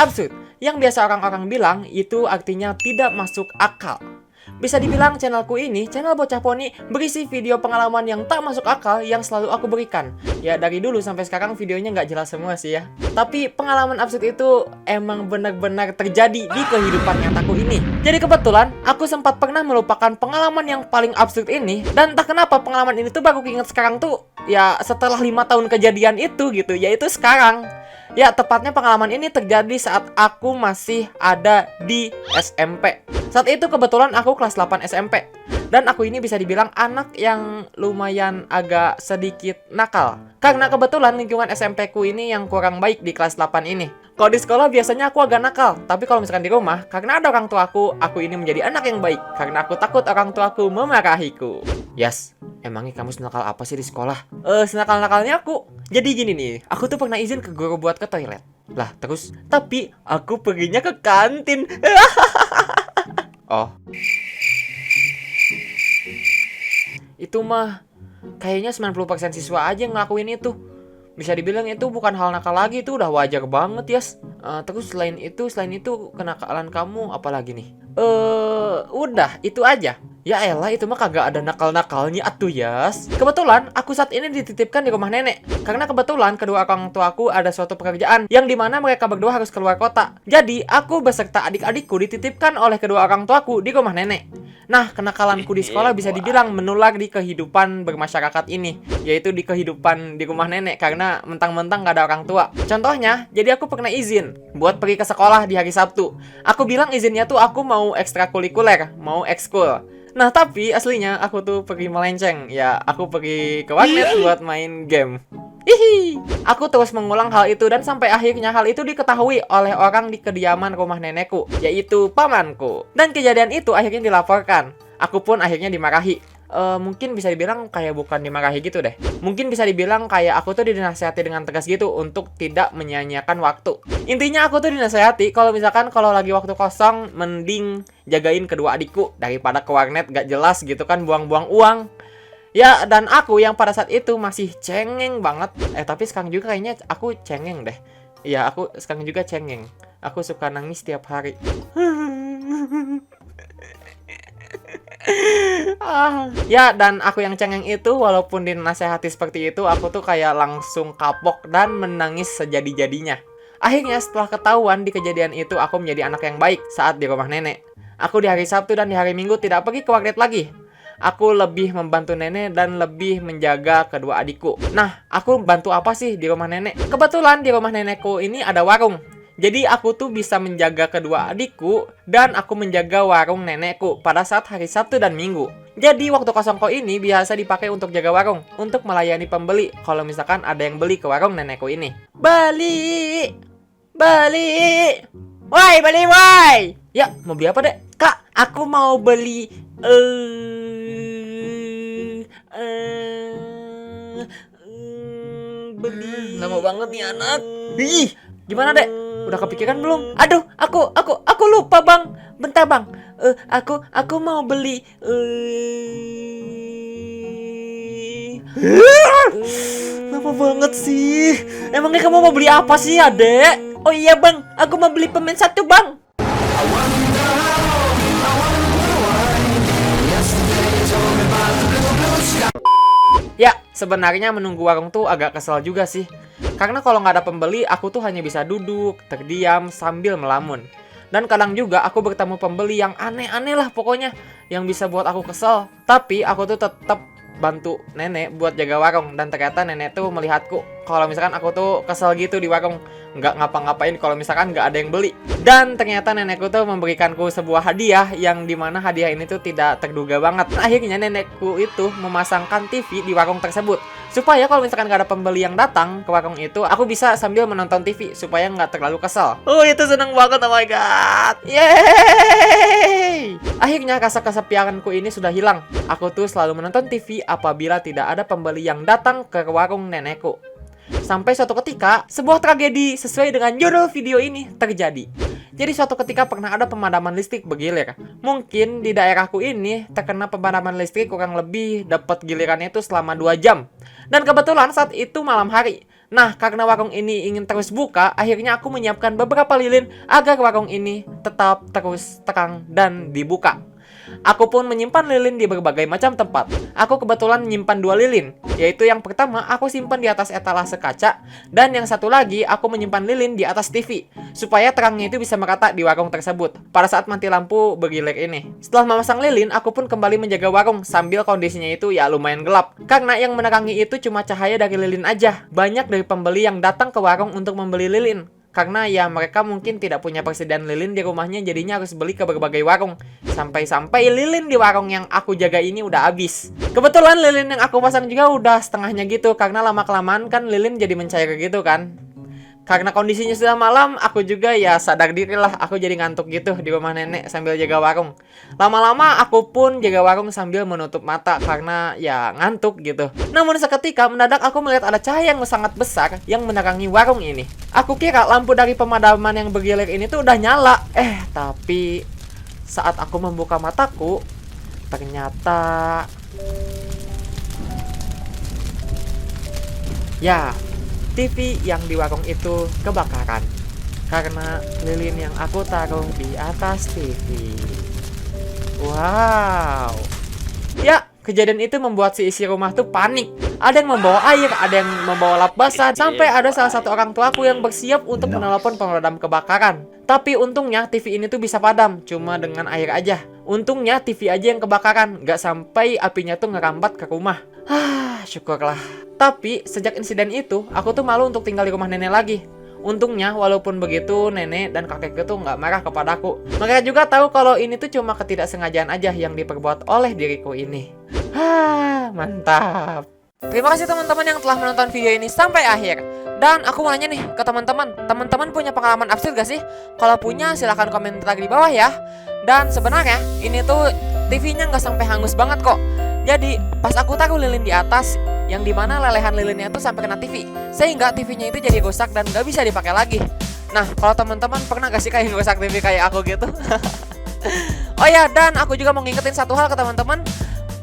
Absurd, yang biasa orang-orang bilang itu artinya tidak masuk akal. Bisa dibilang channelku ini, channel Bocah Poni, berisi video pengalaman yang tak masuk akal yang selalu aku berikan. Ya dari dulu sampai sekarang videonya nggak jelas semua sih ya. Tapi pengalaman absurd itu emang benar-benar terjadi di kehidupan nyataku ini. Jadi kebetulan aku sempat pernah melupakan pengalaman yang paling absurd ini. Dan entah kenapa pengalaman ini tuh baru inget sekarang tuh, ya setelah 5 tahun kejadian itu gitu, yaitu sekarang. Ya, tepatnya pengalaman ini terjadi saat aku masih ada di SMP. Saat itu kebetulan aku kelas 8 SMP. Dan aku ini bisa dibilang anak yang lumayan agak sedikit nakal. Karena kebetulan lingkungan SMP ku ini yang kurang baik di kelas 8 ini. Kalau di sekolah biasanya aku agak nakal. Tapi kalau misalkan di rumah, karena ada orang tuaku, aku ini menjadi anak yang baik. Karena aku takut orang tuaku memarahiku. Yes, emangnya kamu senakal apa sih di sekolah? Senakal-nakalnya aku. Jadi gini nih, aku tuh pernah izin ke guru buat ke toilet. Lah, terus, tapi aku perginya ke kantin. Oh. Itu mah kayaknya 90% siswa aja yang ngelakuin itu. Bisa dibilang itu bukan hal nakal lagi, itu udah wajar banget ya. Terus selain itu kenakalan kamu apalagi nih? Udah itu aja. Ya elah, itu mah kagak ada nakal-nakalnya atuh Yas. Kebetulan aku saat ini dititipkan di rumah nenek. Karena kebetulan kedua orang tuaku ada suatu pekerjaan yang dimana mereka berdua harus keluar kota. Jadi aku beserta adik-adikku dititipkan oleh kedua orang tuaku di rumah nenek. Nah, kenakalanku di sekolah bisa dibilang menular di kehidupan bermasyarakat ini, yaitu di kehidupan di rumah nenek karena mentang-mentang gak ada orang tua. Contohnya, jadi aku pernah izin buat pergi ke sekolah di hari Sabtu. Aku bilang izinnya tuh aku mau ekstrakurikuler, mau ekskul. Nah, tapi aslinya aku tuh pergi melenceng. Ya, aku pergi ke warnet buat main game. Hihi. Aku terus mengulang hal itu dan sampai akhirnya hal itu diketahui oleh orang di kediaman rumah nenekku, yaitu pamanku. Dan kejadian itu akhirnya dilaporkan. Aku pun akhirnya dimarahi. Mungkin bisa dibilang kayak bukan dimarahi gitu deh. Mungkin bisa dibilang kayak aku tuh dinasihati dengan tegas gitu untuk tidak menyia-nyiakan waktu. Intinya aku tuh dinasihati kalau misalkan kalau lagi waktu kosong mending jagain kedua adikku daripada ke warnet gak jelas gitu kan, buang-buang uang. Ya, dan aku yang pada saat itu masih cengeng banget. Tapi sekarang juga kayaknya aku cengeng deh. Iya, aku sekarang juga cengeng. Aku suka nangis tiap hari. Ya, dan aku yang cengeng itu walaupun dinasehati seperti itu, aku tuh kayak langsung kapok dan menangis sejadi-jadinya. Akhirnya setelah ketahuan di kejadian itu, aku menjadi anak yang baik saat di rumah nenek. Aku di hari Sabtu dan di hari Minggu tidak pergi ke warnet lagi. Aku lebih membantu nenek dan lebih menjaga kedua adikku. Nah, aku bantu apa sih di rumah nenek? Kebetulan di rumah nenekku ini ada warung. Jadi aku tuh bisa menjaga kedua adikku dan aku menjaga warung nenekku pada saat hari Sabtu dan Minggu. Jadi waktu kosongku ini biasa dipakai untuk jaga warung, untuk melayani pembeli kalau misalkan ada yang beli ke warung nenekku ini. Beli! Beli! Woi, beli woi! Ya, mau beli apa dek? Kak, aku mau beli beli. Lama banget nih anak. Ih, gimana dek? Udah kepikiran belum? Aduh, aku lupa bang. Bentar bang. Aku mau beli. Lama banget sih. Emangnya kamu mau beli apa sih, adek? Oh iya bang, aku mau beli permen 1 bang. Ya, sebenarnya menunggu warung tuh agak kesel juga sih. Karena kalau nggak ada pembeli, aku tuh hanya bisa duduk, terdiam, sambil melamun. Dan kadang juga aku bertemu pembeli yang aneh-aneh lah pokoknya, yang bisa buat aku kesel. Tapi aku tuh tetap bantu nenek buat jaga warung. Dan ternyata nenek tuh melihatku kalau misalkan aku tuh kesel gitu di warung, nggak ngapa-ngapain kalau misalkan nggak ada yang beli. Dan ternyata nenekku tuh memberikanku sebuah hadiah yang dimana hadiah ini tuh tidak terduga banget. Akhirnya nenekku itu memasangkan TV di warung tersebut supaya kalau misalkan nggak ada pembeli yang datang ke warung itu, aku bisa sambil menonton TV supaya nggak terlalu kesel. Oh, itu seneng banget, oh my god. Yeay! Akhirnya rasa kesepianku ini sudah hilang. Aku tuh selalu menonton TV apabila tidak ada pembeli yang datang ke warung nenekku. Sampai suatu ketika, sebuah tragedi sesuai dengan judul video ini terjadi. Jadi suatu ketika pernah ada pemadaman listrik bergilir. Mungkin di daerahku ini terkena pemadaman listrik kurang lebih dapat gilirannya itu selama 2 jam. Dan kebetulan saat itu malam hari. Nah, karena warung ini ingin terus buka, akhirnya aku menyiapkan beberapa lilin agar warung ini tetap terus terang dan dibuka. Aku pun menyimpan lilin di berbagai macam tempat. Aku kebetulan menyimpan 2 lilin, yaitu yang pertama aku simpan di atas etalase kaca, dan yang satu lagi aku menyimpan lilin di atas TV, supaya terangnya itu bisa merata di warung tersebut pada saat mati lampu bergilir ini. Setelah memasang lilin, aku pun kembali menjaga warung sambil kondisinya itu ya lumayan gelap, karena yang menerangi itu cuma cahaya dari lilin aja. Banyak dari pembeli yang datang ke warung untuk membeli lilin, karena ya mereka mungkin tidak punya persediaan lilin di rumahnya, jadinya harus beli ke berbagai warung. Sampai-sampai lilin di warung yang aku jaga ini udah habis. Kebetulan lilin yang aku pasang juga udah setengahnya gitu, karena lama-kelamaan kan lilin jadi mencair gitu kan. Karena kondisinya sudah malam, aku juga ya sadar diri lah, aku jadi ngantuk gitu di rumah nenek sambil jaga warung. Lama-lama aku pun jaga warung sambil menutup mata karena ya ngantuk gitu. Namun seketika mendadak aku melihat ada cahaya yang sangat besar yang menerangi warung ini. Aku kira lampu dari pemadaman yang bergilir ini tuh udah nyala. Tapi saat aku membuka mataku, ternyata ya, TV yang di warung itu kebakaran karena lilin yang aku taruh di atas TV. Wow. Ya, kejadian itu membuat si isi rumah tuh panik. Ada yang membawa air, ada yang membawa lap basah, sampai ada salah satu orang tuaku yang bersiap untuk menelepon pemadam kebakaran. Tapi untungnya TV ini tuh bisa padam, cuma dengan air aja. Untungnya TV aja yang kebakaran, nggak sampai apinya tuh ngerambat ke rumah. Syukurlah. Tapi sejak insiden itu, aku tuh malu untuk tinggal di rumah nenek lagi. Untungnya walaupun begitu, nenek dan kakekku tuh nggak marah kepadaku. Mereka juga tahu kalau ini tuh cuma ketidaksengajaan aja yang diperbuat oleh diriku ini. Mantap. Terima kasih teman-teman yang telah menonton video ini sampai akhir. Dan aku mau nanya nih ke teman-teman, teman-teman punya pengalaman absurd gak sih? Kalau punya silahkan komentar di bawah ya. Dan sebenarnya ini tuh TV-nya nggak sampai hangus banget kok. Jadi pas aku taruh lilin di atas, yang dimana lelehan lilinnya tuh sampai kena TV, sehingga TV-nya itu jadi rusak dan nggak bisa dipakai lagi. Nah, kalau teman-teman pernah gak sih kayak rusak TV kayak aku gitu? Oh ya, dan aku juga mau ngingetin satu hal ke teman-teman.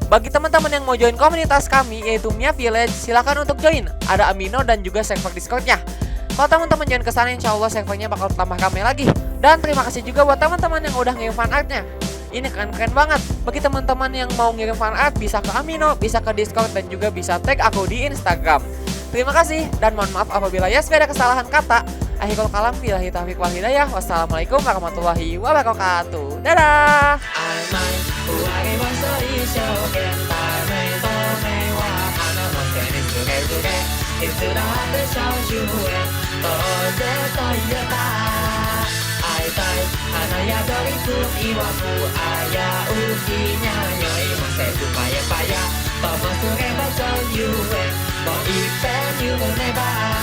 Bagi teman-teman yang mau join komunitas kami, yaitu Mia Village, silakan untuk join. Ada Amino dan juga server Discord-nya. Kalau teman-teman join kesana, insya Allah servernya bakal tambah ramai lagi. Dan terima kasih juga buat teman-teman yang udah ngirim fan art-nya. Ini keren-keren banget. Bagi teman-teman yang mau ngirim fan art, bisa ke Amino, bisa ke Discord, dan juga bisa tag aku di Instagram. Terima kasih, dan mohon maaf apabila ya ada kesalahan kata. Akhirul kalam, billahi taufiq wal hidayah. Wassalamualaikum warahmatullahi wabarakatuh. Dadah. いつだって小終焉当然と言えば会いたい花やドリフ曰く危うきにゃ酔いもせずパヤパヤともすればそうゆえもういっぺん言うねば